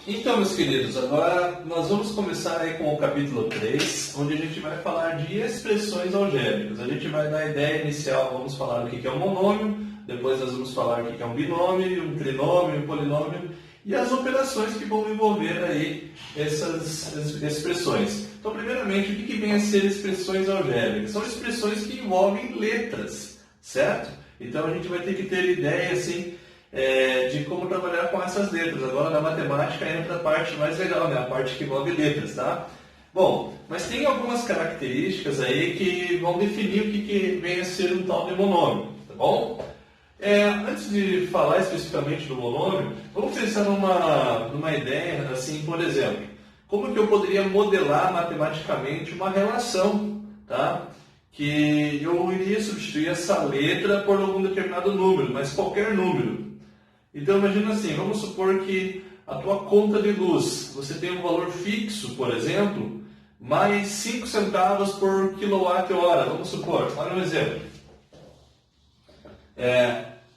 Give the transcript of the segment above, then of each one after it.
Então, meus queridos, agora nós vamos começar aí com o capítulo 3, onde a gente vai falar de expressões algébricas. A gente vai dar a ideia inicial, vamos falar o que é um monômio, depois nós vamos falar o que é um binômio, um trinômio, um polinômio e as operações que vão envolver aí essas expressões. Então, primeiramente, o que vem a ser expressões algébricas? São expressões que envolvem letras, certo? Então, a gente vai ter que ter ideia, assim, de como trabalhar com essas letras. Agora na matemática entra a parte mais legal, né? A parte que envolve letras, tá? Bom, mas tem algumas características aí que vão definir o que vem a ser um tal de monômio, tá bom? Antes de falar especificamente do monômio, vamos pensar numa ideia, assim, por exemplo, como que eu poderia modelar matematicamente uma relação, tá? Que eu iria substituir essa letra por algum determinado número, mas qualquer número. Então imagina assim, vamos supor que a tua conta de luz, você tem um valor fixo, por exemplo, mais 5 centavos por quilowatt-hora, vamos supor, olha um exemplo.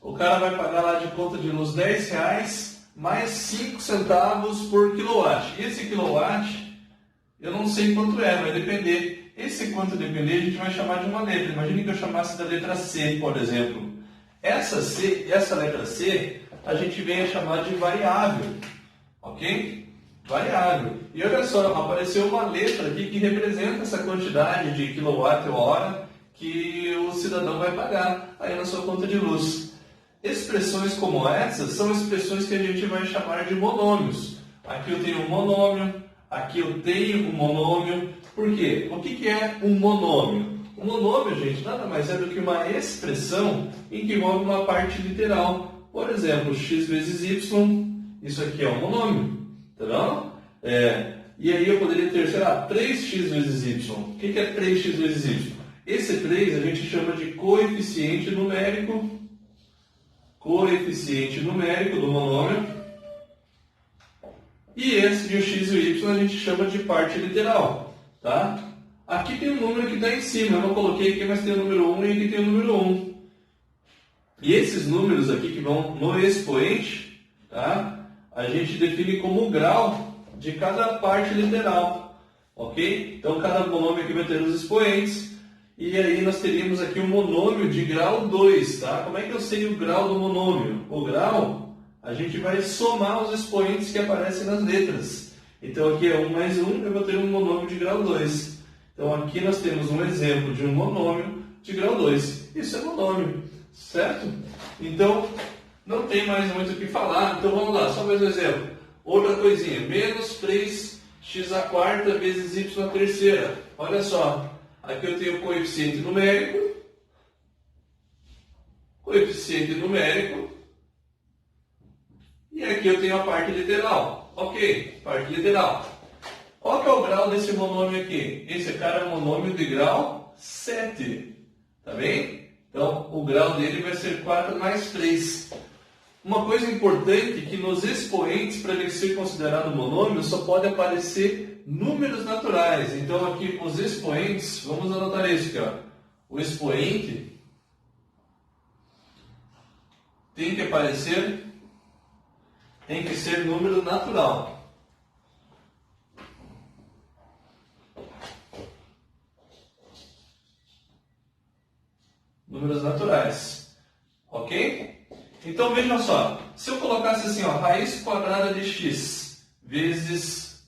O cara vai pagar lá de conta de luz R$10, mais 5 centavos por quilowatt. Esse quilowatt, eu não sei quanto vai depender. Esse quanto depender, a gente vai chamar de uma letra. Imagine que eu chamasse da letra C, por exemplo. Essa letra C, a gente vem a chamar de variável, ok? Variável. E olha só, apareceu uma letra aqui que representa essa quantidade de quilowatt-hora que o cidadão vai pagar aí na sua conta de luz. Expressões como essas são expressões que a gente vai chamar de monômios. Aqui eu tenho um monômio, aqui eu tenho um monômio. Por quê? O que é um monômio? Um monômio, gente, nada mais é do que uma expressão em que envolve uma parte literal. Por exemplo, x vezes y, isso aqui é um monômio, tá bom? E aí eu poderia ter, sei lá, 3x vezes y. O que é 3x vezes y? Esse 3 a gente chama de coeficiente numérico do monômio. E esse de x e y a gente chama de parte literal, tá? Aqui tem um número que está em cima, eu não coloquei aqui, mas tem o número 1 e aqui tem o número 1. E esses números aqui que vão no expoente, tá? A gente define como o grau de cada parte literal, ok? Então cada monômio aqui vai ter os expoentes, e aí nós teríamos aqui um monômio de grau 2, tá? Como é que eu sei o grau do monômio? O grau, a gente vai somar os expoentes que aparecem nas letras. Então aqui é 1 mais 1, eu vou ter um monômio de grau 2. Então aqui nós temos um exemplo de um monômio de grau 2. Isso é monômio, certo? Então não tem mais muito o que falar. Então vamos lá, só mais um exemplo. Outra coisinha, menos 3x à quarta vezes y à terceira. Olha só, aqui eu tenho coeficiente numérico, e aqui eu tenho a parte literal. Ok, parte literal. Qual que é o grau desse monômio aqui? Esse cara é um monômio de grau 7, tá bem? Então, o grau dele vai ser 4 mais 3. Uma coisa importante é que nos expoentes, para ele ser considerado monômio, só pode aparecer números naturais. Então, aqui, os expoentes, vamos anotar isso aqui, ó. O expoente tem que ser número natural. Números naturais, ok? Então vejam só, se eu colocasse assim, ó, raiz quadrada de x vezes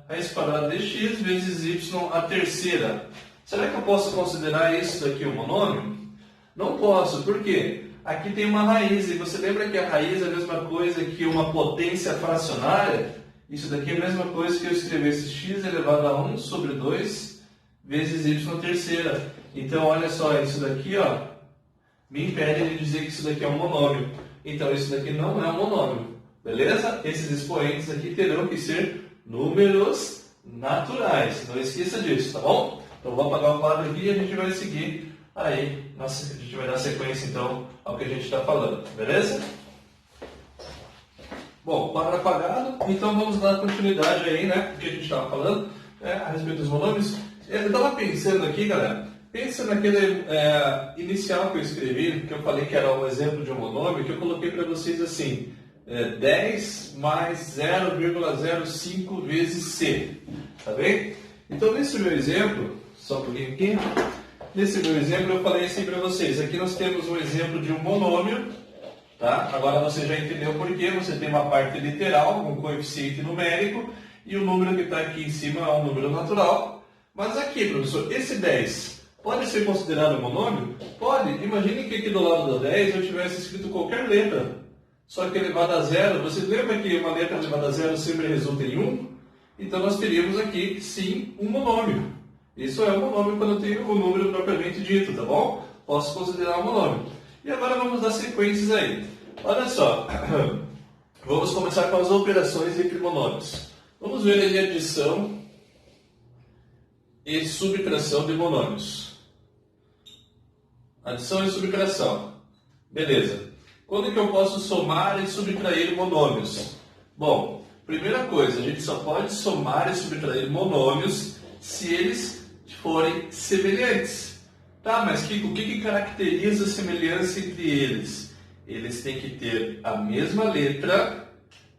raiz quadrada de x vezes y à terceira, será que eu posso considerar isso daqui um monômio? Não posso, por quê? Aqui tem uma raiz, e você lembra que a raiz é a mesma coisa que uma potência fracionária? Isso daqui é a mesma coisa que eu escrevesse x elevado a 1 sobre 2 vezes y à terceira. Então, olha só, isso daqui, ó, me impede de dizer que isso daqui é um monômio. Então, isso daqui não é um monômio, beleza? Esses expoentes aqui terão que ser números naturais. Não esqueça disso, tá bom? Então, vou apagar o quadro aqui e a gente vai seguir aí. A gente vai dar sequência, então, ao que a gente está falando, beleza? Bom, quadro apagado. Então, vamos dar continuidade aí, né? O que a gente estava falando, a respeito dos monômios. Eu estava pensando aqui, galera. Pensa naquele inicial que eu escrevi, que eu falei que era um exemplo de um monômio, que eu coloquei para vocês assim, 10 mais 0,05 vezes C. Tá bem? Então, nesse meu exemplo, só um pouquinho aqui. Nesse meu exemplo, eu falei assim para vocês. Aqui nós temos um exemplo de um monômio. Tá? Agora você já entendeu por quê. Você tem uma parte literal, um coeficiente numérico, e o número que está aqui em cima é um número natural. Mas aqui, professor, esse 10 pode ser considerado um monômio? Pode. Imagine que aqui do lado do 10 eu tivesse escrito qualquer letra, só que elevada a zero. Você lembra que uma letra elevada a zero sempre resulta em 1? Então nós teríamos aqui, sim, um monômio. Isso é um monômio quando eu tenho o número propriamente dito, tá bom? Posso considerar um monômio. E agora vamos dar sequências aí. Olha só, vamos começar com as operações entre monômios. Vamos ver ali a adição e subtração de monômios. Adição e subtração. Beleza. Quando que eu posso somar e subtrair monômios? Bom, primeira coisa, a gente só pode somar e subtrair monômios se eles forem semelhantes. Tá, mas Kiko, o que caracteriza a semelhança entre eles? Eles têm que ter a mesma letra,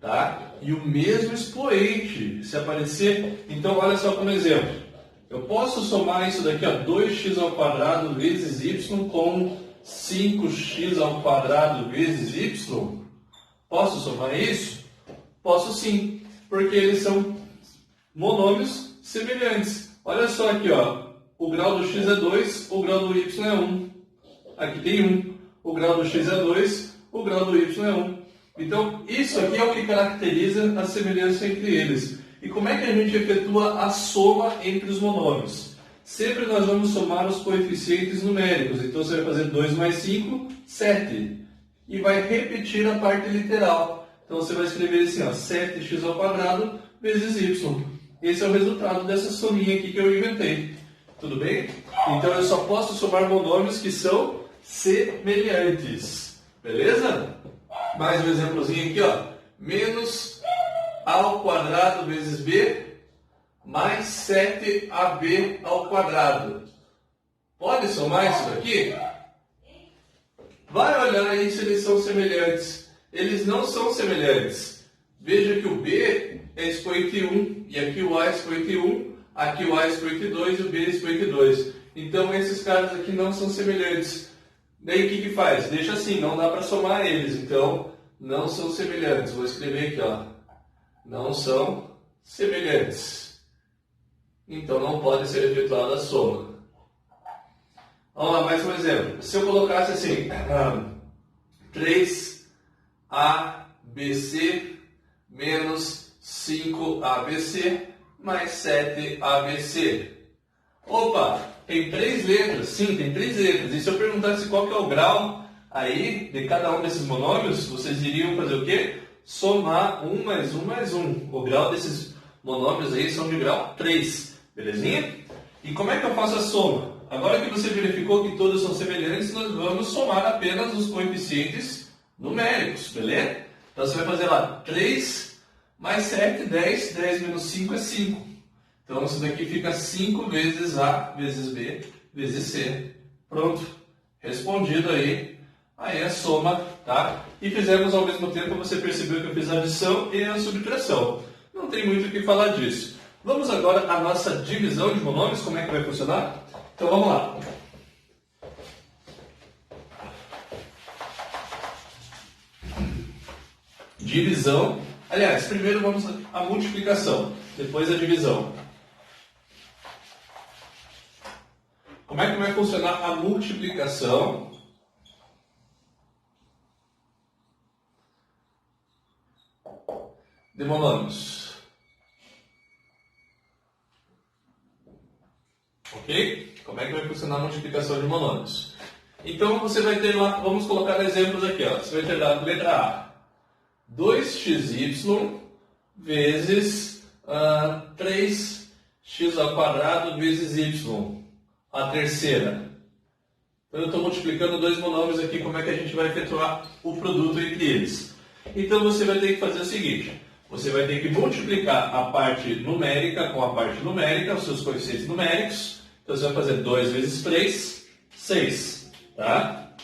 tá? E o mesmo expoente, se aparecer. Então, olha só como exemplo. Eu posso somar isso daqui a 2x ao quadrado vezes y com 5x ao quadrado vezes y? Posso somar isso? Posso sim, porque eles são monômios semelhantes. Olha só aqui, ó. O grau do x é 2, o grau do y é 1. Aqui tem 1. O grau do x é 2, o grau do y é 1. Então, isso aqui é o que caracteriza a semelhança entre eles. E como é que a gente efetua a soma entre os monômios? Sempre nós vamos somar os coeficientes numéricos. Então, você vai fazer 2 mais 5, 7. E vai repetir a parte literal. Então, você vai escrever assim, ó, 7x ao quadrado vezes y. Esse é o resultado dessa sominha aqui que eu inventei. Tudo bem? Então, eu só posso somar monômios que são semelhantes. Beleza? Mais um exemplozinho aqui, ó. Menos ao quadrado vezes b mais 7ab ao quadrado. Pode somar isso daqui? Vai olhar aí se eles são semelhantes. Eles não são semelhantes. Veja que o b é expoente 1 e aqui o a é expoente 1, aqui o a é expoente 2 e o b é expoente 2. Então esses caras aqui não são semelhantes. Daí o que faz? Deixa assim, não dá para somar eles. Então não são semelhantes. Vou escrever aqui, ó. Não são semelhantes. Então não pode ser efetuada a soma. Vamos lá, mais um exemplo. Se eu colocasse assim, 3ABC menos 5ABC mais 7ABC. Opa, tem 3 letras. Sim, tem 3 letras. E se eu perguntasse qual que é o grau aí de cada um desses monômios, vocês iriam fazer o quê? Somar 1 mais 1 mais 1. O grau desses monômios aí são de grau 3. Belezinha? E como é que eu faço a soma? Agora que você verificou que todos são semelhantes, nós vamos somar apenas os coeficientes numéricos, beleza? Então você vai fazer lá 3 mais 7, 10. 10 menos 5 é 5. Então isso daqui fica 5 vezes A vezes B vezes C. Pronto. Respondido aí. Aí a soma, tá? E fizemos ao mesmo tempo, você percebeu que eu fiz a adição e a subtração. Não tem muito o que falar disso. Vamos agora à nossa divisão de monômios, como é que vai funcionar? Então vamos lá. Divisão. Aliás, primeiro vamos à multiplicação, depois a divisão. Como é que vai funcionar a multiplicação? De monômios. Ok? Como é que vai funcionar a multiplicação de monômios? Então você vai ter lá, vamos colocar exemplos aqui, ó. Você vai ter lá, letra A, 2xy vezes 3x ao quadrado vezes y. A terceira. Então eu estou multiplicando 2 monômios aqui, como é que a gente vai efetuar o produto entre eles? Então você vai ter que fazer o seguinte. Você vai ter que multiplicar a parte numérica com a parte numérica, os seus coeficientes numéricos. Então você vai fazer 2 vezes 3, 6. Tá?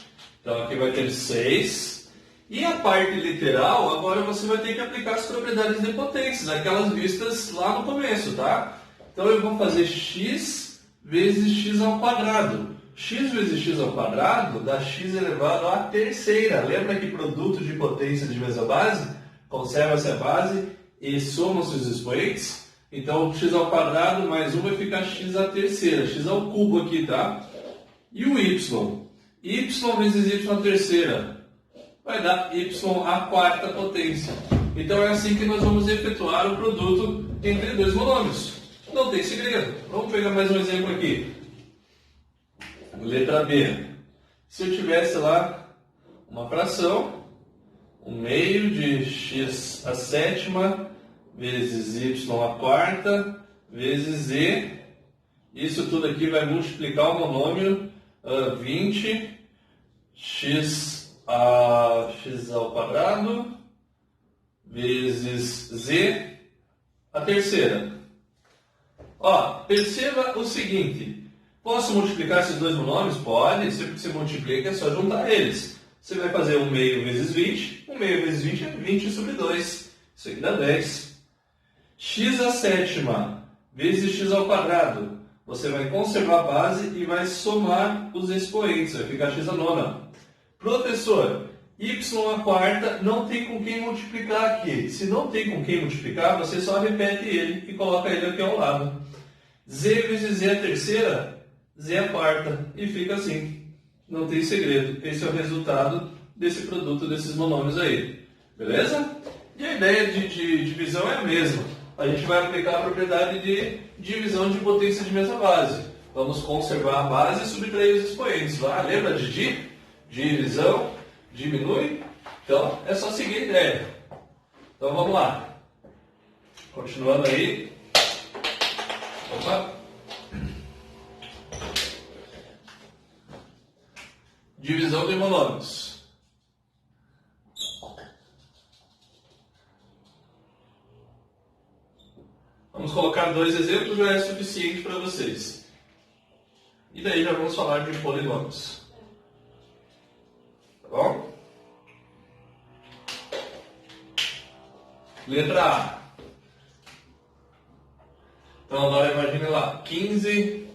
Então aqui vai ter 6. E a parte literal, agora você vai ter que aplicar as propriedades de potências, aquelas vistas lá no começo, tá? Então eu vou fazer x vezes x ao quadrado. X vezes x ao quadrado dá x elevado à terceira. Lembra que produto de potência de mesma base? Conserva-se a base e soma-se os expoentes. Então x ao quadrado mais 1 vai ficar x à terceira, x ao cubo aqui, tá? E o y? Y vezes y à terceira vai dar y à quarta potência. Então é assim que nós vamos efetuar o produto entre dois monômios. Não tem segredo. Vamos pegar mais um exemplo aqui. Letra B. Se eu tivesse lá uma fração, 1/2 de x à sétima vezes y à quarta vezes z. Isso tudo aqui vai multiplicar o monômio 20 x ao quadrado vezes z a terceira. Ó, perceba o seguinte. Posso multiplicar esses dois monômios? Pode. Sempre que você multiplica é só juntar eles. Você vai fazer 1/2 vezes 20. 1/2 vezes 20 é 20 sobre 2. Isso aqui dá 10. X à sétima vezes x ao quadrado. Você vai conservar a base e vai somar os expoentes. Vai ficar x à nona. Professor, y à quarta não tem com quem multiplicar aqui. Se não tem com quem multiplicar, você só repete ele e coloca ele aqui ao lado. Z vezes z à terceira, z à quarta. E fica assim. Não tem segredo. Esse é o resultado desse produto desses monômios aí. Beleza? E a ideia de divisão é a mesma. A gente vai aplicar a propriedade de divisão de potência de mesma base. Vamos conservar a base e subtrair os expoentes. Lá, lembra de divisão? Diminui? Então, é só seguir a ideia. Então, vamos lá. Continuando aí. Opa. Divisão de monômios. Vamos colocar dois exemplos, já é suficiente para vocês. E daí já vamos falar de polinômios. Tá bom? Letra A. Então agora imagine lá, 15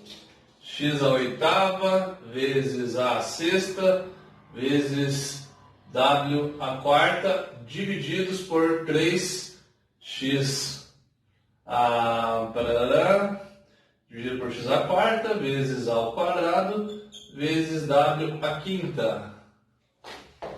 x à oitava vezes a à sexta vezes w à quarta divididos por 3x dividido por x à quarta vezes a ao quadrado vezes w à quinta.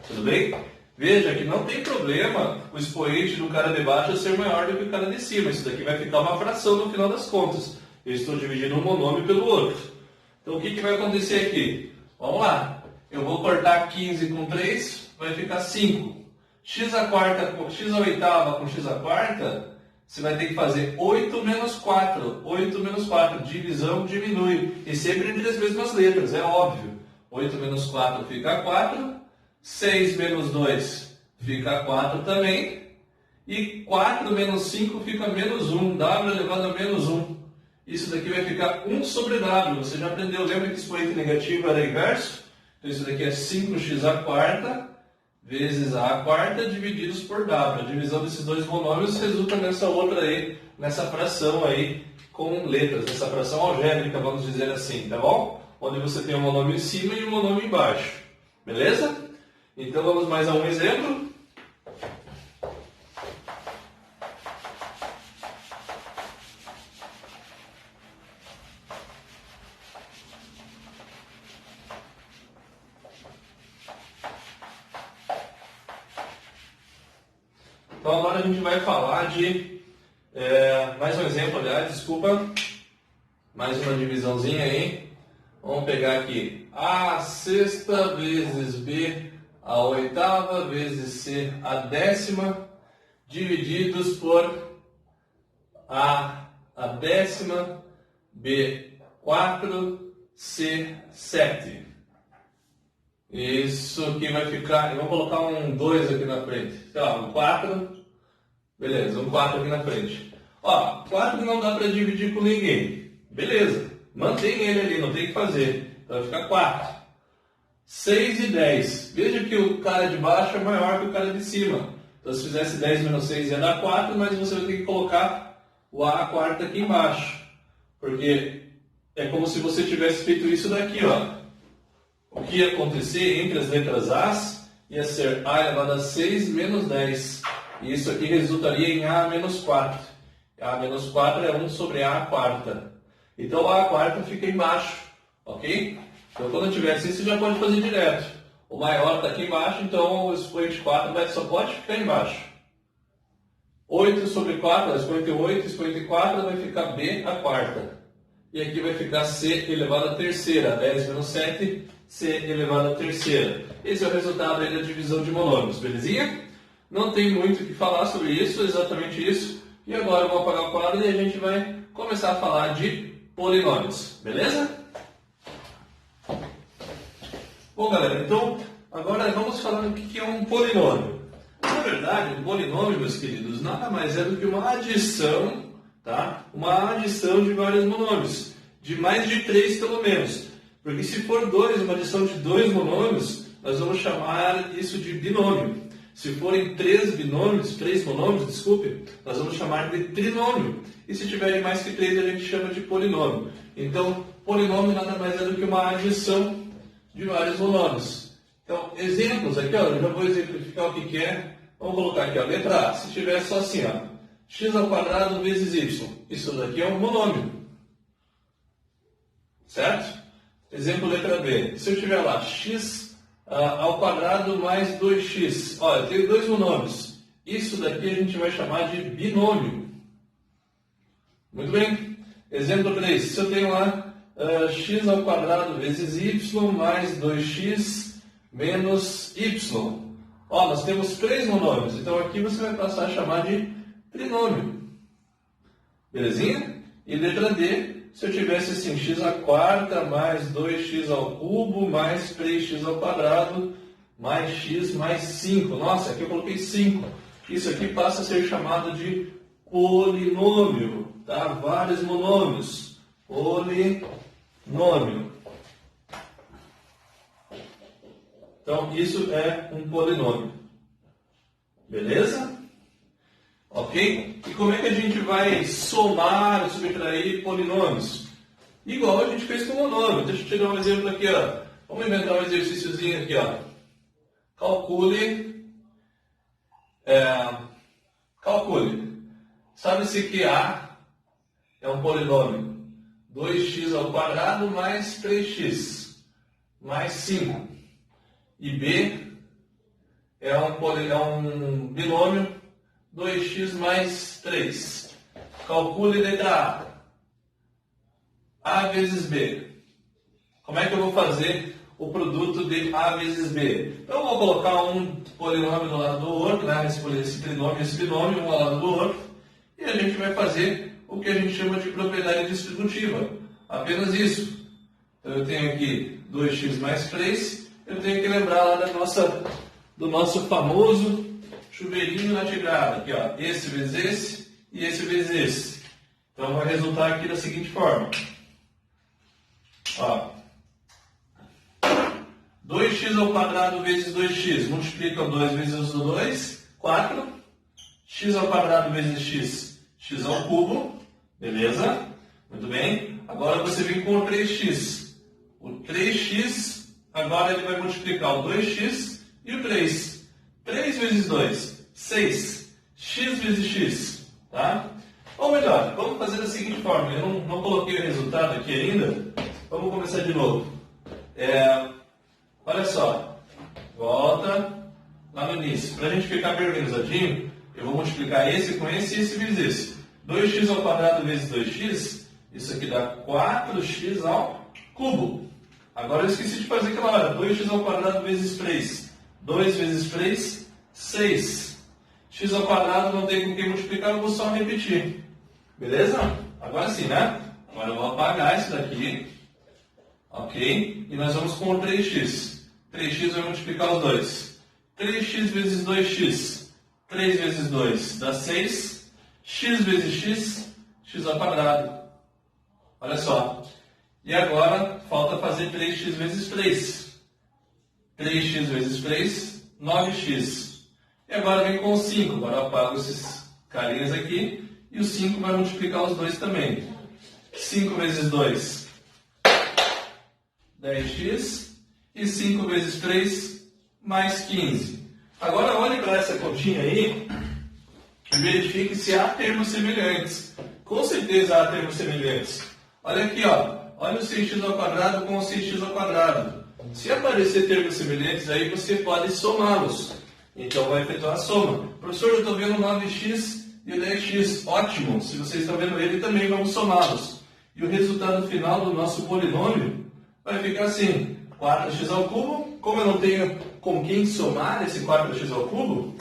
Tudo bem? Veja que não tem problema o expoente do cara de baixo ser maior do que o cara de cima. Isso daqui vai ficar uma fração no final das contas. Eu estou dividindo um monômio pelo outro. Então o que vai acontecer aqui? Vamos lá. Eu vou cortar 15 com 3, vai ficar 5. X à quarta, x à oitava com x à quarta, você vai ter que fazer 8 menos 4. 8 menos 4. Divisão diminui. E sempre entre as mesmas letras, é óbvio. 8 menos 4 fica 4. 6 menos 2 fica 4 também. E 4 menos 5 fica menos 1. W elevado a menos 1. Isso daqui vai ficar 1 sobre W. Você já aprendeu, lembra que expoente negativo era inverso? Então isso daqui é 5x à quarta vezes a à quarta divididos por W. A divisão desses dois monômios resulta nessa outra aí, nessa fração aí com letras, nessa fração algébrica, vamos dizer assim, tá bom? Onde você tem um monômio em cima e um monômio embaixo. Beleza? Então vamos mais a um exemplo. Então agora a gente vai falar de, mais um exemplo, aliás, desculpa, mais uma divisãozinha aí. Vamos pegar aqui A sexta vezes B a oitava vezes C a décima, divididos por A décima, B 4, C 7. Isso aqui vai ficar, eu vou colocar um 2 aqui na frente, sei lá, um 4, beleza, um 4 aqui na frente. Ó, 4 não dá para dividir com ninguém, beleza, mantém ele ali, não tem o que fazer, então vai ficar 4. 6 e 10. Veja que o cara de baixo é maior que o cara de cima. Então, se fizesse 10 menos 6 ia dar 4, mas você vai ter que colocar o A quarta aqui embaixo. Porque é como se você tivesse feito isso daqui, ó. O que ia acontecer entre as letras A's ia ser A elevado a 6 menos 10. E isso aqui resultaria em A menos 4. A menos 4 é 1 sobre A quarta. Então, A quarta fica embaixo, ok? Então, quando tivesse isso, já pode fazer direto. O maior está aqui embaixo, então o expoente 4 só pode ficar embaixo. 8 sobre 4, o expoente 8, o expoente 4 vai ficar B a quarta. E aqui vai ficar C elevado a terceira. 10 menos 7, C elevado a terceira. Esse é o resultado aí da divisão de monômios, belezinha? Não tem muito o que falar sobre isso, exatamente isso. E agora eu vou apagar o quadro e a gente vai começar a falar de polinômios, beleza? Bom, galera, então agora vamos falar do que é um polinômio. Na verdade, um polinômio, meus queridos, nada mais é do que uma adição, tá? Uma adição de vários monômios, de mais de 3 pelo menos. Porque se for 2, uma adição de 2 monômios, nós vamos chamar isso de binômio. Se forem 3 monômios, desculpe, nós vamos chamar de trinômio. E se tiverem mais que 3, a gente chama de polinômio. Então, polinômio nada mais é do que uma adição de vários monômios. Então, exemplos aqui, ó, eu já vou exemplificar o que é. Vamos colocar aqui, ó, letra A. Se tiver só assim, ó, x ao quadrado vezes y. Isso daqui é um monômio. Certo? Exemplo letra B. Se eu tiver lá x ao quadrado mais 2x. Olha, eu tenho 2 monômios. Isso daqui a gente vai chamar de binômio. Muito bem. Exemplo 3. Se eu tenho lá x ao quadrado vezes y mais 2x menos y. Ó, nós temos 3 monômios. Então aqui você vai passar a chamar de trinômio. Belezinha? E letra D. Se eu tivesse assim, x à quarta mais 2x ao cubo mais 3x ao quadrado mais x mais 5. Nossa, aqui eu coloquei 5. Isso aqui passa a ser chamado de polinômio. Tá? Vários monômios. Polinômio. Então, isso é um polinômio. Beleza? Ok? E como é que a gente vai somar ou subtrair polinômios? Igual a gente fez com o monômio. Deixa eu te dar um exemplo aqui, ó. Vamos inventar um exercíciozinho aqui, ó. Calcule. Sabe-se que A é um polinômio. 2x ao quadrado mais 3x mais 5. E B é um binômio 2x mais 3. Calcule letra A. A vezes B. Como é que eu vou fazer o produto de A vezes B? Eu vou colocar um polinômio do lado do outro, né? Esse trinômio e esse binômio, um ao lado do outro. E a gente vai fazer o que a gente chama de propriedade distributiva. Apenas isso. Então eu tenho aqui 2x mais 3. Eu tenho que lembrar lá do nosso famoso chuveirinho na tigada. Aqui, ó, esse vezes esse e esse vezes esse. Então vai resultar aqui da seguinte forma. Ó, 2x ao quadrado vezes 2x. Multiplica o 2 vezes o 2, 4. X ao quadrado vezes x, x ao cubo. Beleza? Muito bem. Agora você vem com o 3x. O 3x... Agora ele vai multiplicar o 2x e o 3. 3 vezes 2, 6. X vezes x. Tá? Ou melhor, vamos fazer da seguinte forma. Eu não coloquei o resultado aqui ainda. Vamos começar de novo. Olha só. Volta lá no início. Para a gente ficar bem organizadinho, eu vou multiplicar esse com esse e esse vezes esse. 2x ao quadrado vezes 2x. Isso aqui dá 4x ao cubo. Agora eu esqueci de fazer aquela hora. 2x ao quadrado vezes 3. 2 vezes 3, 6. X ao quadrado não tem com quem multiplicar, eu vou só repetir. Beleza? Agora sim, né? Agora eu vou apagar isso daqui. Ok? E nós vamos com o 3x. 3x vai multiplicar os dois. 3x vezes 2x. 3 vezes 2 dá 6. X vezes x, x ao quadrado. Olha só. E agora, falta fazer 3x vezes 3. 3x vezes 3, 9x. E agora vem com o 5. Agora eu apago esses carinhas aqui. E o 5 vai multiplicar os dois também. 5 vezes 2, 10x. E 5 vezes 3, mais 15. Agora olhe para essa continha aí e verifique se há termos semelhantes. Com certeza há termos semelhantes. Olha aqui, ó. Olha o 6x ao quadrado com o 6x ao quadrado. Se aparecer termos semelhantes, aí você pode somá-los. Então vai efetuar a soma. Professor, eu estou vendo o 9x e o 10x. Ótimo. Se vocês estão vendo ele, também vamos somá-los. E o resultado final do nosso polinômio vai ficar assim. 4x ao cubo. Como eu não tenho com quem somar esse 4x ao cubo,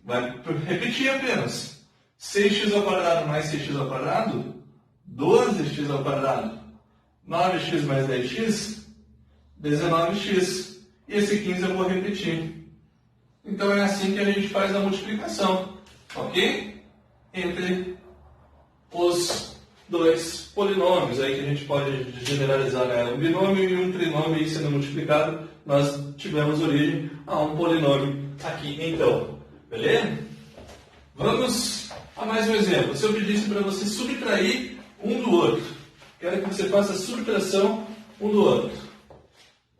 vai repetir apenas. 6x ao quadrado mais 6x ao quadrado, 12x ao quadrado. 9x mais 10x, 19x. E esse 15 eu vou repetir. Então é assim que a gente faz a multiplicação, ok? Entre os dois polinômios aí que a gente pode generalizar, né? Um binômio e um trinômio aí sendo multiplicado, nós tivemos origem a um polinômio aqui então, beleza? Vamos a mais um exemplo. Se eu pedisse para você subtrair um do outro, quero que você faça a subtração um do outro.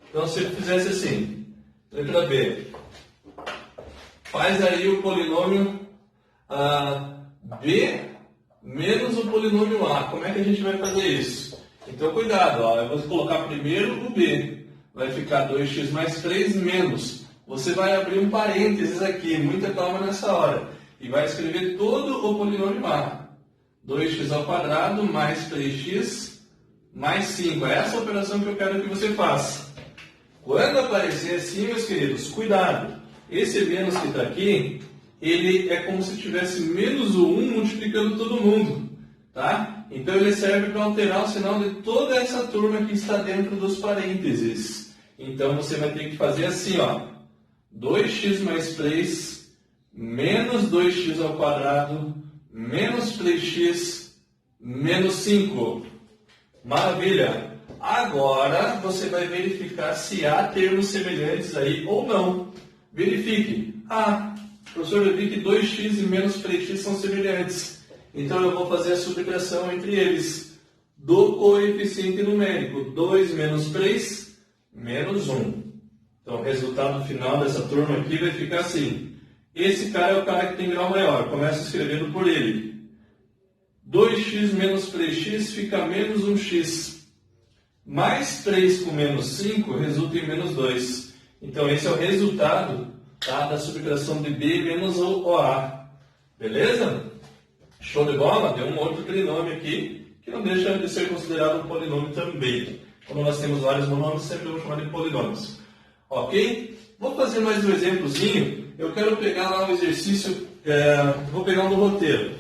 Então se eu fizesse assim, letra B, faz aí o polinômio B menos o polinômio A. Como é que a gente vai fazer isso? Então, cuidado, ó, eu vou colocar primeiro o B. Vai ficar 2x mais 3 menos. Você vai abrir um parênteses aqui, muita calma nessa hora. E vai escrever todo o polinômio A. 2x ao quadrado mais 3x mais 5. É essa a operação que eu quero que você faça. Quando aparecer assim, meus queridos, cuidado. Esse menos que está aqui, ele é como se tivesse menos o 1 multiplicando todo mundo, tá? Então ele serve para alterar o sinal de toda essa turma que está dentro dos parênteses. Então você vai ter que fazer assim, ó. 2x mais 3 menos 2x ao quadrado menos 3x menos 5. Maravilha! Agora você vai verificar se há termos semelhantes aí ou não. Verifique. Professor, eu vi que 2x e menos 3x são semelhantes. Então eu vou fazer a subtração entre eles do coeficiente numérico. 2 menos 3 menos 1. Então o resultado final dessa turma aqui vai ficar assim. Esse cara é o cara que tem grau maior. Começa escrevendo por ele. 2x menos 3x fica menos 1x. Mais 3 com menos 5 resulta em menos 2. Então esse é o resultado, tá, da subtração de B menos OA. Beleza? Show de bola? Deu um outro trinômio aqui, que não deixa de ser considerado um polinômio também. Como nós temos vários monômios, sempre vamos chamar de polinômios. Ok? Vou fazer mais um exemplozinho. Eu quero pegar lá um exercício, vou pegar um do roteiro.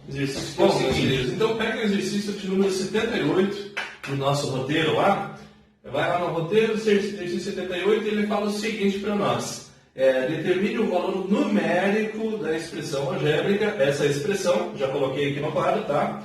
Exercício que é o seguinte. Então pega o exercício de número 78 do nosso roteiro lá. Vai lá no roteiro, exercício 78, e ele fala o seguinte para nós. Determine o valor numérico da expressão algébrica, essa expressão, já coloquei aqui no quadro, tá?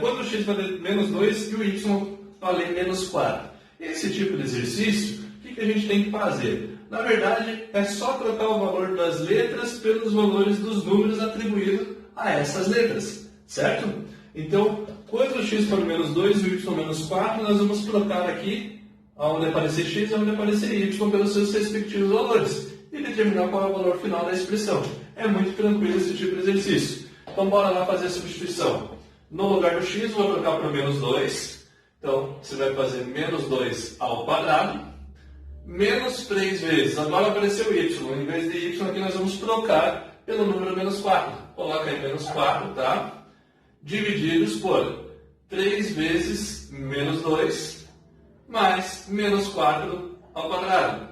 Quando o x vale menos 2 e o y vale menos 4. Esse tipo de exercício, o que a gente tem que fazer? Na verdade, é só trocar o valor das letras pelos valores dos números atribuídos a essas letras, certo? Então, quando o x for menos 2 e o y menos 4, nós vamos trocar aqui, onde aparecer x e onde aparecer y, pelos seus respectivos valores, e determinar qual é o valor final da expressão. É muito tranquilo esse tipo de exercício. Então, bora lá fazer a substituição. No lugar do x, vou trocar por menos 2. Então, você vai fazer menos 2 ao quadrado, menos 3 vezes. Agora apareceu o y. Em vez de y, aqui nós vamos trocar pelo número menos 4. Coloca aí menos 4, tá? Divididos por 3 vezes menos 2, mais menos 4 ao quadrado.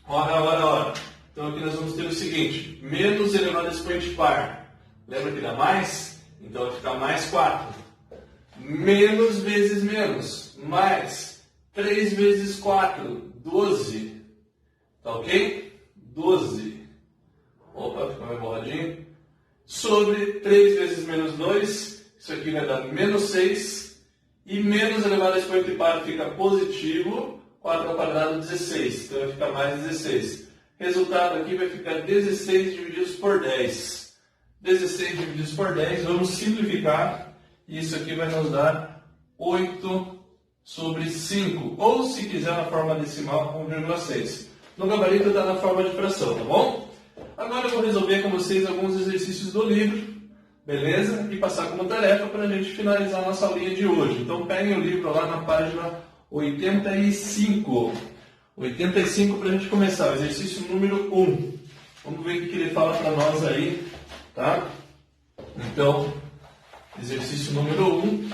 Ora. Então aqui nós vamos ter o seguinte, menos elevado a expoente par. Lembra que dá mais? Então vai ficar mais 4. Menos vezes menos, mais 3 vezes 4, 12. Tá ok? 12. Opa, ficou meio borradinho. Sobre 3 vezes menos 2, isso aqui vai dar menos 6. E menos elevado a expoente par fica positivo. 4 ao quadrado 16, então vai ficar mais 16. Resultado aqui vai ficar 16 divididos por 10. 16 divididos por 10, vamos simplificar, e isso aqui vai nos dar 8 sobre 5, ou se quiser na forma decimal, 1,6. No gabarito está na forma de fração, tá bom? Agora eu vou resolver com vocês alguns exercícios do livro, beleza? E passar como tarefa para a gente finalizar a nossa aulinha de hoje. Então peguem o livro lá na página 85. 85 para a gente começar, o exercício número 1. Vamos ver o que ele fala para nós aí, tá? Então, exercício número 1.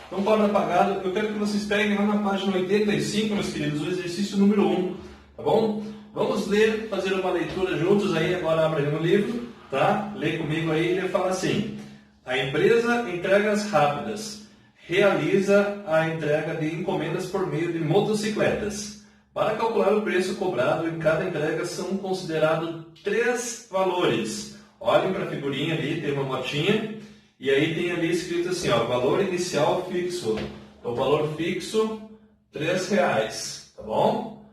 Então, quadro apagado, eu quero que vocês peguem lá na página 85, meus queridos, o exercício número 1, tá bom? Vamos ler, fazer uma leitura juntos aí, agora abre no livro, tá? Lê comigo aí, ele fala assim: a empresa Entregas Rápidas realiza a entrega de encomendas por meio de motocicletas. Para calcular o preço cobrado em cada entrega são considerados 3 valores. Olhem para a figurinha ali, tem uma motinha, e aí tem ali escrito assim, ó, valor inicial fixo. Então, o valor fixo, R$3, tá bom?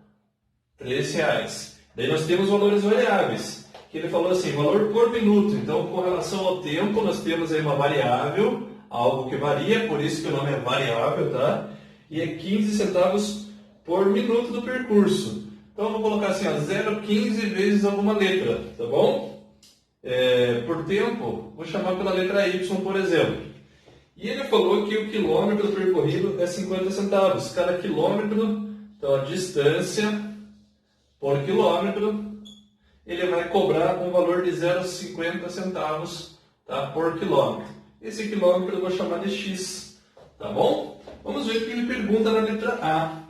R$3. Daí nós temos valores variáveis, que ele falou assim, valor por minuto. Então, com relação ao tempo, nós temos aí uma variável, algo que varia, por isso que o nome é variável, tá? E é 15 centavos por minuto do percurso. Então, eu vou colocar assim, ó, 0,15 vezes alguma letra, tá bom? Por tempo, vou chamar pela letra Y, por exemplo. E ele falou que o quilômetro percorrido é 50 centavos. Cada quilômetro, então a distância por quilômetro, ele vai cobrar um valor de 0,50 centavos, tá, por quilômetro. Esse quilômetro eu vou chamar de X, tá bom? Vamos ver o que ele pergunta na letra A.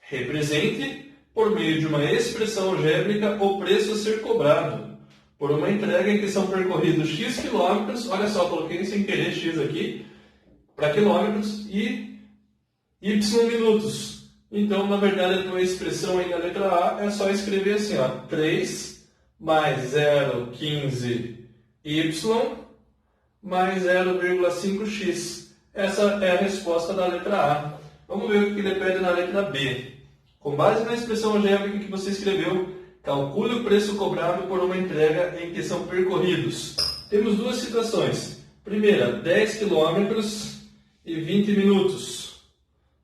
Represente, por meio de uma expressão algébrica, o preço a ser cobrado por uma entrega em que são percorridos X quilômetros. Olha só, coloquei sem querer X aqui, para quilômetros, e Y minutos. Então, na verdade, uma expressão aí na letra A é só escrever assim, ó, 3 mais 0,15 Y mais 0,5x. Essa é a resposta da letra A. Vamos ver o que ele pede na letra B. Com base na expressão algébrica que você escreveu, calcule o preço cobrado por uma entrega em que são percorridos. Temos duas situações. Primeira, 10 km e 20 minutos.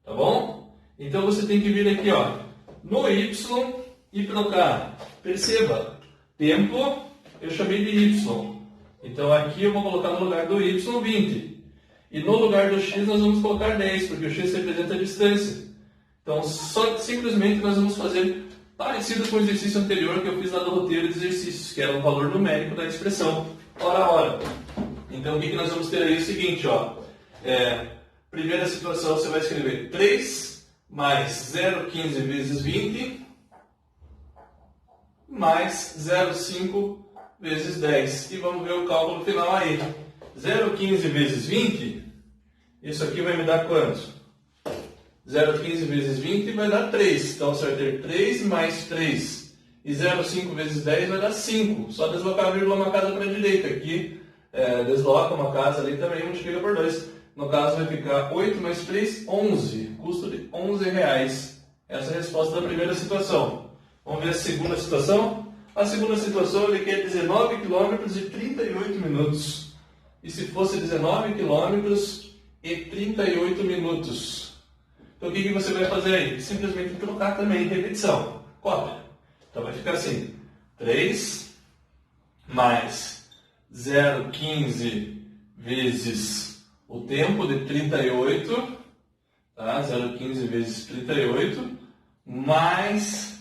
Tá bom? Então você tem que vir aqui, ó, no Y e trocar. Perceba, tempo eu chamei de Y. Então aqui eu vou colocar no lugar do Y 20. E no lugar do X nós vamos colocar 10, porque o X representa a distância. Então simplesmente nós vamos fazer parecido com o exercício anterior que eu fiz lá do roteiro de exercícios, que era o valor numérico da expressão, hora a hora. Então o que nós vamos ter aí é o seguinte, ó. Primeira situação, você vai escrever 3 mais 0,15 vezes 20 mais 0,5 vezes 10. E vamos ver o cálculo final aí. 0,15 vezes 20, isso aqui vai me dar quanto? 0,15 vezes 20 vai dar 3. Então você vai ter 3 mais 3. E 0,5 vezes 10 vai dar 5. Só deslocar a vírgula uma casa para a direita. Aqui desloca uma casa ali também, multiplica por 2. No caso vai ficar 8 mais 3, 11. Custo de R$11. Essa é a resposta da primeira situação. Vamos ver a segunda situação? A segunda situação ele quer 19 km e 38 minutos. E se fosse 19 km e 38 minutos? Então o que você vai fazer aí? Simplesmente trocar também, repetição, cópia. Então vai ficar assim, 3 mais 0,15 vezes o tempo de 38, tá? 0,15 vezes 38, mais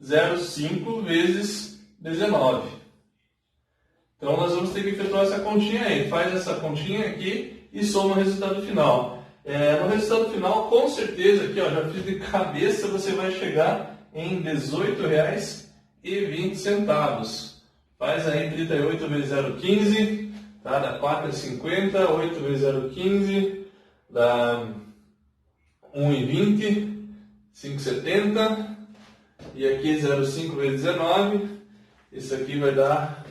0,5 vezes 19. Então nós vamos ter que efetuar essa continha aí. Faz essa continha aqui e soma o resultado final. No resultado final, com certeza, aqui ó, já fiz de cabeça, você vai chegar em R$18,20. Faz aí 38 vezes 0,15, tá? Dá 4,50, 8 vezes 0,15, dá 1,20, 5,70, e aqui 0,5 vezes 19, isso aqui vai dar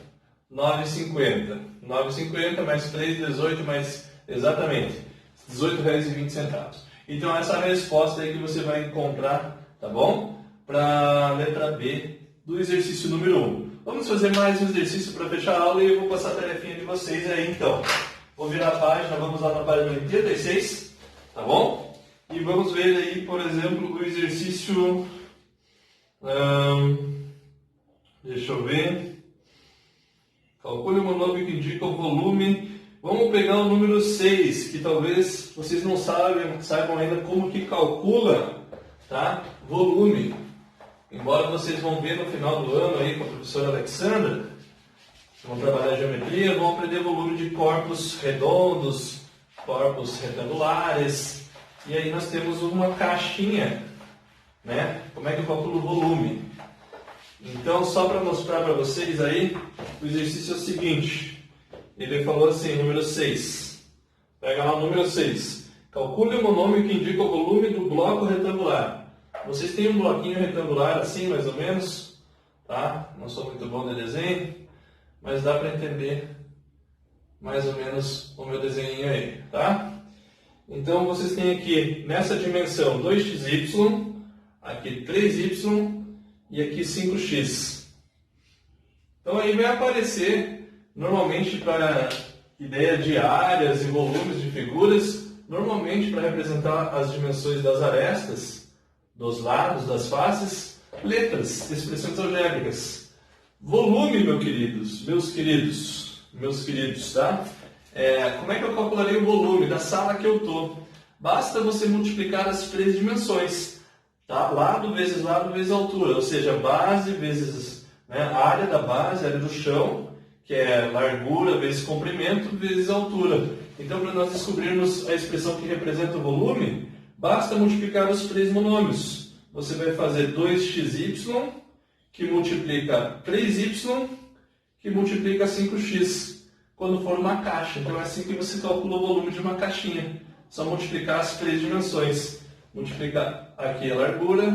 9,50. 9,50 mais 3, 18 mais, exatamente, R$18,20. Então essa é a resposta aí que você vai encontrar, tá bom? Para a letra B do exercício número 1. Vamos fazer mais um exercício para fechar a aula e eu vou passar a tarefinha de vocês aí então. Vou virar a página, vamos lá na página 86, tá bom? E vamos ver aí, por exemplo, o exercício... deixa eu ver... Calcule o monômio que indica o volume. Vamos pegar o número 6, que talvez vocês não saibam ainda como que calcula, tá? Volume. Embora vocês vão ver no final do ano aí com a professora Alexandra, vão trabalhar geometria, vão aprender volume de corpos redondos, corpos retangulares. E aí nós temos uma caixinha, né? Como é que eu calculo o volume? Então, só para mostrar para vocês aí, o exercício é o seguinte. Ele falou assim, número 6. Pega lá o número 6. Calcule o monômio que indica o volume do bloco retangular. Vocês têm um bloquinho retangular assim, mais ou menos, tá? Não sou muito bom de desenho, mas dá para entender mais ou menos o meu desenho aí, tá? Então, vocês têm aqui, nessa dimensão, 2xy, aqui 3y e aqui 5x. Então, aí vai aparecer, normalmente para ideia de áreas e volumes de figuras, normalmente para representar as dimensões das arestas, dos lados, das faces, letras, expressões algébricas. Volume, meus queridos, tá? Como é que eu calcularia o volume da sala que eu estou? Basta você multiplicar as três dimensões, tá? Lado vezes altura, ou seja, base vezes, né, a área da base, a área do chão, que é largura vezes comprimento vezes altura. Então, para nós descobrirmos a expressão que representa o volume, basta multiplicar os três monômios. Você vai fazer 2xy, que multiplica 3y, que multiplica 5x, quando for uma caixa. Então é assim que você calcula o volume de uma caixinha. Só multiplicar as três dimensões. Multiplicar aqui a largura,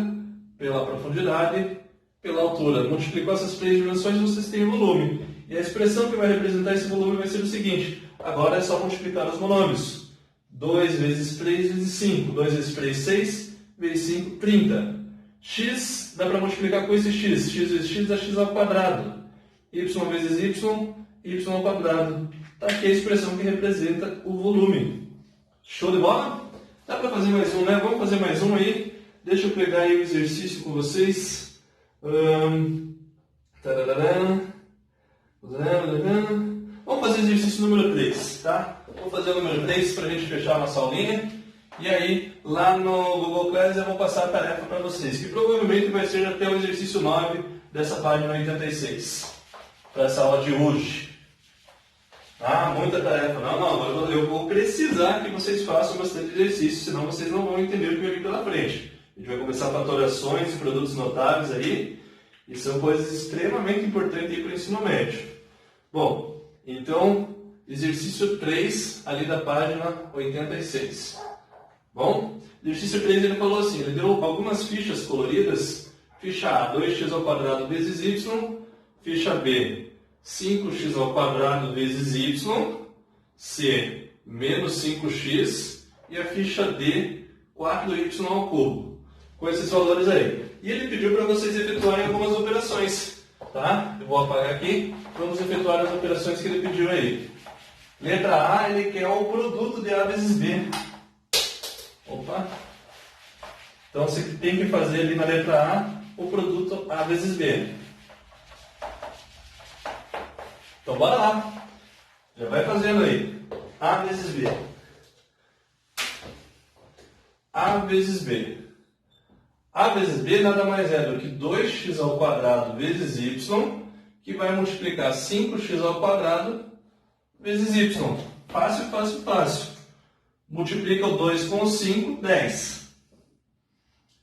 pela profundidade, pela altura. Multiplicou essas três dimensões, vocês têm o volume. E a expressão que vai representar esse volume vai ser o seguinte. Agora é só multiplicar os monômios. 2 vezes 3 vezes 5. 2 vezes 3, 6. Vezes 5, 30. X dá para multiplicar com esse x. X vezes x dá x ao quadrado. Y vezes y, y ao quadrado. Está aqui a expressão que representa o volume. Show de bola? Dá para fazer mais um, né? Vamos fazer mais um aí. Deixa eu pegar aí o exercício com vocês. Vamos fazer o exercício número 3, tá? Vou fazer o número 3 para a gente fechar a nossa aulinha. E aí, lá no Google Class eu vou passar a tarefa para vocês, que provavelmente vai ser até o exercício 9 dessa página 86, para essa aula de hoje. Ah, muita tarefa. Não, eu vou precisar que vocês façam bastante exercício, senão vocês não vão entender o que vem pela frente. A gente vai começar fatorações, produtos notáveis aí, e são coisas extremamente importantes para o ensino médio. Bom, então, exercício 3, ali da página 86. Bom, exercício 3 ele falou assim, ele deu algumas fichas coloridas. Ficha A, 2x ao quadrado vezes y. Ficha B, 5x ao quadrado vezes y. C, menos 5x. E a ficha D, 4y ao cubo. Com esses valores aí. E ele pediu para vocês efetuarem algumas operações. Tá? Eu vou apagar aqui. Vamos efetuar as operações que ele pediu aí. Letra A, ele quer o produto de A vezes B. Opa! Então você tem que fazer ali na letra A o produto A vezes B. Então bora lá. Já vai fazendo aí. A vezes B. A vezes B. A vezes B nada mais é do que 2x ao quadrado vezes y, que vai multiplicar 5x ao quadrado vezes y. Fácil, fácil, fácil. Multiplica o 2 com o 5, 10.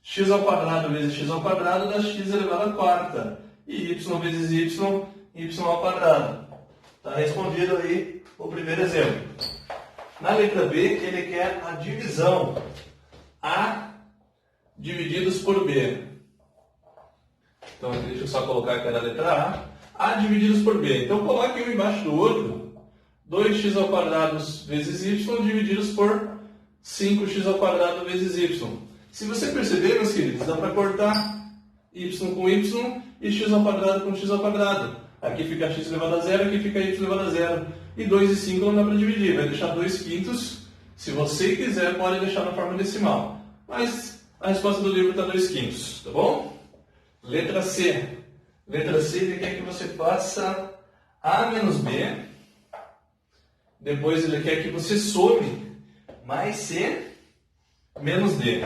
X ao quadrado vezes x ao quadrado dá x elevado à quarta. E y vezes y, y ao quadrado. Está respondido aí o primeiro exemplo. Na letra B, ele quer a divisão A divididos por B. Então, deixa eu só colocar aqui na letra A. A divididos por B. Então, coloque um embaixo do outro. 2x ao quadrado vezes y divididos por 5x ao quadrado vezes y. Se você perceber, meus queridos, dá para cortar y com y e x ao quadrado com x ao quadrado. Aqui fica x elevado a zero, aqui fica y elevado a zero. E 2 e 5 não dá para dividir, vai deixar 2 quintos. Se você quiser, pode deixar na forma decimal. Mas a resposta do livro está 2 quintos, tá bom? Letra C. Letra C, ele quer que você faça A menos B. Depois ele quer que você some mais C menos D.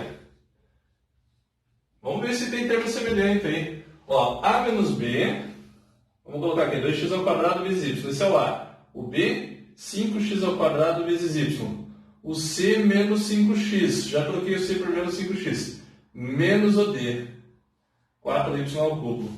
Vamos ver se tem termo semelhante aí. Ó, A menos B, vamos colocar aqui 2x ao quadrado vezes y. Esse é o A. O B, 5x ao quadrado vezes y. O C menos 5x. Já troquei o C por menos 5x. Menos o D. 4y ao cubo.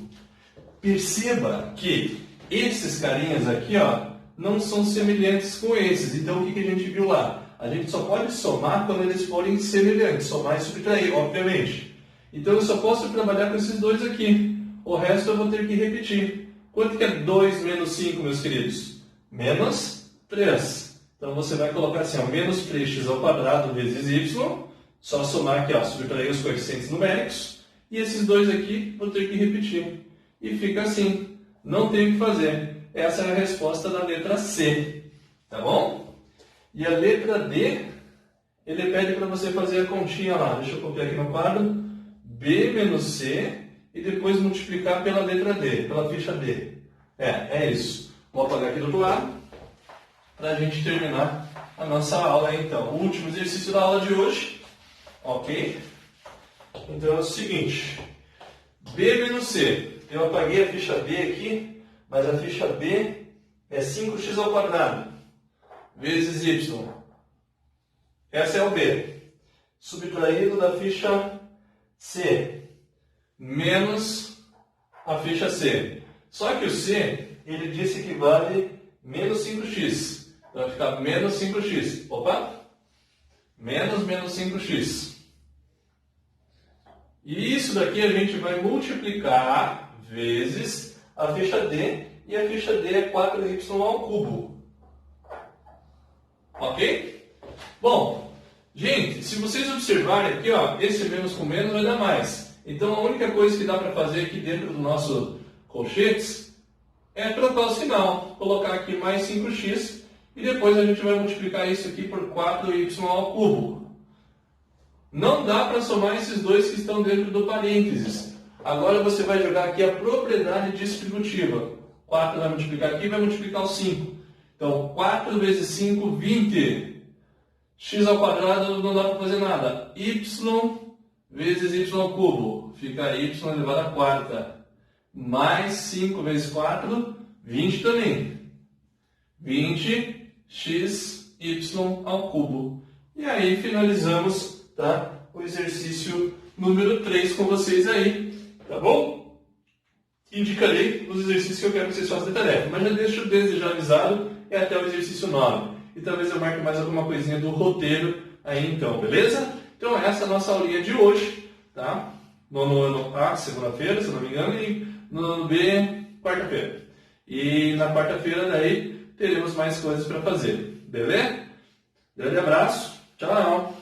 Perceba que esses carinhas aqui, ó, não são semelhantes com esses. Então, o que a gente viu lá? A gente só pode somar quando eles forem semelhantes. Somar e subtrair, obviamente. Então, eu só posso trabalhar com esses dois aqui. O resto eu vou ter que repetir. Quanto que é 2 menos 5, meus queridos? Menos 3. Então, você vai colocar assim, ó, menos 3x ao quadrado vezes y. Só somar aqui, ó, subtrair os coeficientes numéricos. E esses dois aqui, vou ter que repetir. E fica assim. Não tem o que fazer. Essa é a resposta da letra C. Tá bom? E a letra D, ele pede para você fazer a continha lá. Deixa eu copiar aqui no quadro. B menos C e depois multiplicar pela letra D, pela ficha D. É isso. Vou apagar aqui do outro lado para a gente terminar a nossa aula aí, então. O último exercício da aula de hoje. Ok? Então é o seguinte. B menos C. Eu apaguei a ficha B aqui, mas a ficha B é 5x ao quadrado vezes y. Essa é o B. Subtraído da ficha C menos a ficha C. Só que o C, ele disse que vale menos 5x. Então vai ficar menos 5x. Opa! Menos 5x. E isso daqui a gente vai multiplicar vezes a ficha D. E a ficha D é 4y ao cubo. Ok? Bom, gente, se vocês observarem aqui, ó, esse menos com menos vai dar mais. Então a única coisa que dá para fazer aqui dentro do nosso colchetes é trocar o sinal. Colocar aqui mais 5x e depois a gente vai multiplicar isso aqui por 4y ao cubo. Não dá para somar esses dois que estão dentro do parênteses. Agora você vai jogar aqui a propriedade distributiva. 4 vai multiplicar aqui e vai multiplicar o 5. Então 4 vezes 5, 20. X ao quadrado não dá para fazer nada. Y vezes y ao cubo. Fica y elevado à quarta. Mais 5 vezes 4, 20 também. 20x y ao cubo. E aí finalizamos, tá, o exercício número 3 com vocês aí. Tá bom? Indicarei os exercícios que eu quero que vocês façam de tarefa. Mas já deixo desde já avisado, é até o exercício 9. E talvez eu marque mais alguma coisinha do roteiro aí então, beleza? Então essa é a nossa aulinha de hoje, tá? No ano A, segunda-feira, se não me engano, e no ano B, quarta-feira. E na quarta-feira daí teremos mais coisas para fazer, beleza? Grande abraço, tchau!